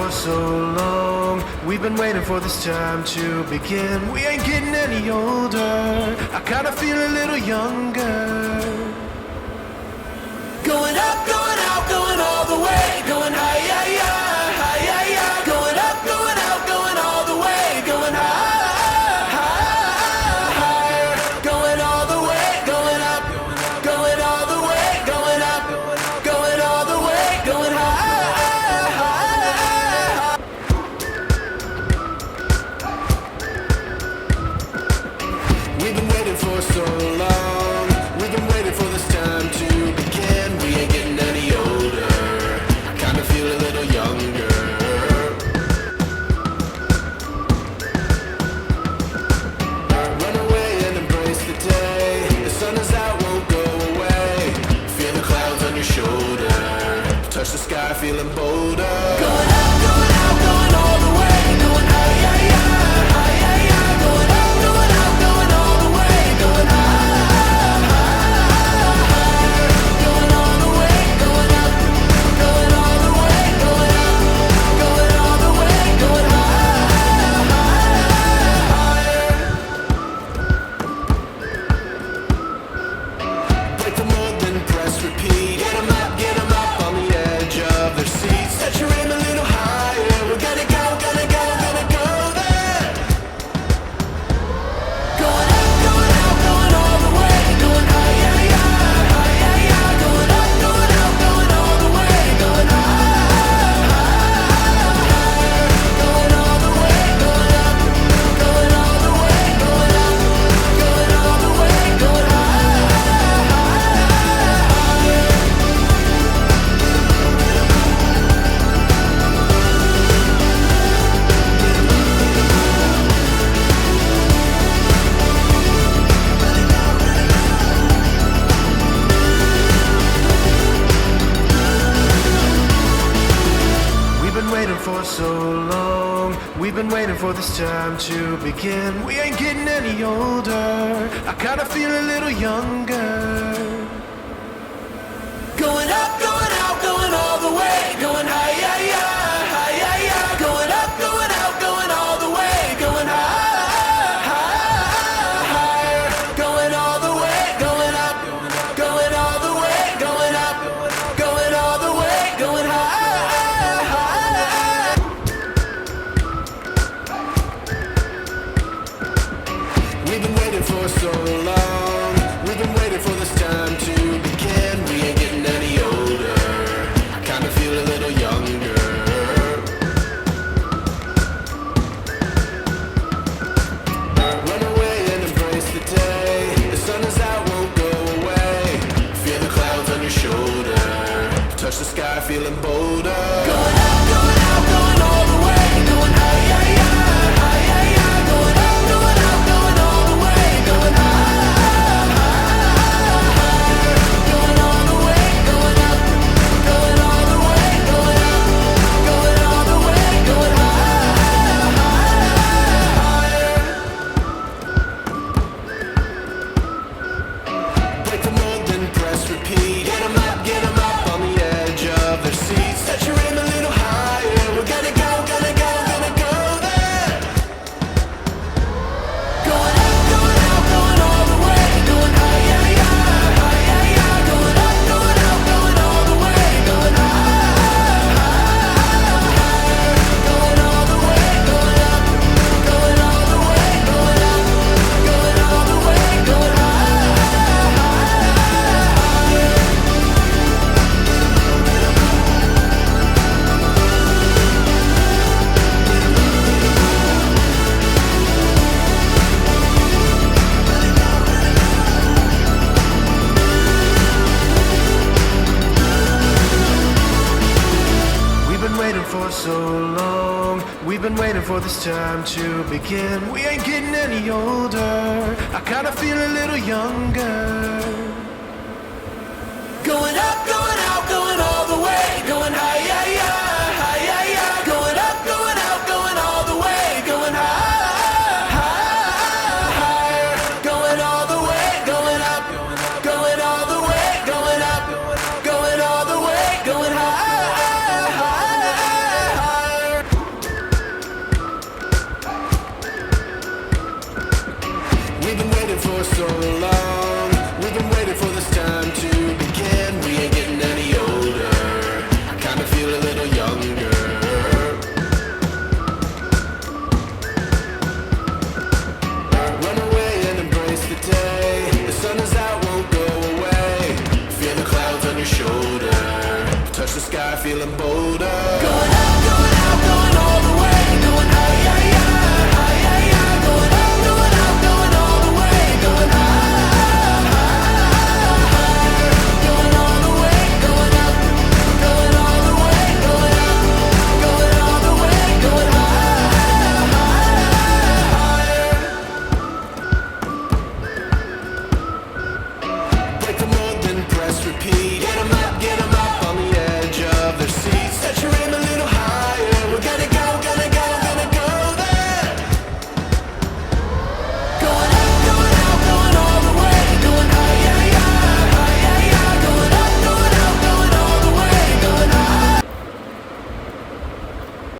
for so long. We've been waiting for this time to begin. We ain't getting any older. I kinda feel a little younger. Going up, going out, going all the way. Going high, yeah, yeah, high, yeah, yeah. Going up, going out, going all the way. Going high, high, higher. Going all the way, going up. Going all the way, going up. Going all the way, going high, high. We've been waiting for so long. We've been waiting for this time to begin. We ain't getting any older. I kinda feel a little younger. Run away and embrace the day. The sun is out, won't go away. Feel the clouds on your shoulder. Touch the sky, feeling bolder. Going up, going out, going all the way. Going high, yeah, yeah, high, yeah, yeah. Going up, going out, going all the way. Going high, higher. Going all the way, going up. Going all the way, going up. Going all the way, going high, higher. Break the mold, then press repeat. Get 'em up on the edge of their seats. Set your aim a little higher. We're gonna go, gonna go, gonna go there. Going up, going out, going all the way. Going high, yeah, yeah, high, yeah, yeah. Going up, going out, going all the way. Going high, higher. Going all the way, going up. Going all the way, going up. Going all the way, going high, higher. We've been waiting for so long. We've been waiting for this time to begin. We ain't getting any older. I kinda feel a little younger. Going up, going out, going all the way. Going high, yeah, yeah, high, yeah, yeah. Going up, going out, going all the way. Going high, higher. Going all the way, going up. Going all the way, going up. Going all the way, going high, higher. We've been waiting for so long. We've been waiting for this time to begin. We ain't getting any older. I kinda feel a little younger. Run away and embrace the day. The sun is out, won't go away. Feel the clouds on your shoulder. Touch the sky, feeling bolder. Going up, going out, going all the way. Going high, yeah, yeah, high, yeah, yeah. Going up, going out, going all the way. Going high, higher. Going all the way, going up. Going all the way, going up. Going all the way, going high, higher. Break the mold, then press repeat. Get 'em up on the edge of their seats. Set your aim a little higher. We're gonna go, gonna go, gonna go there. Going up, going out, going all the way. Going high, yeah, yeah, high, yeah, yeah. Going up, going out, going all the way. Going high, higher. Going all the way, going up. Going all the way, going up. Going all the way, going high, higher. We've been waiting for so long. We've been waiting for this time to begin. We ain't getting any older. I kinda feel a little younger. Going up, going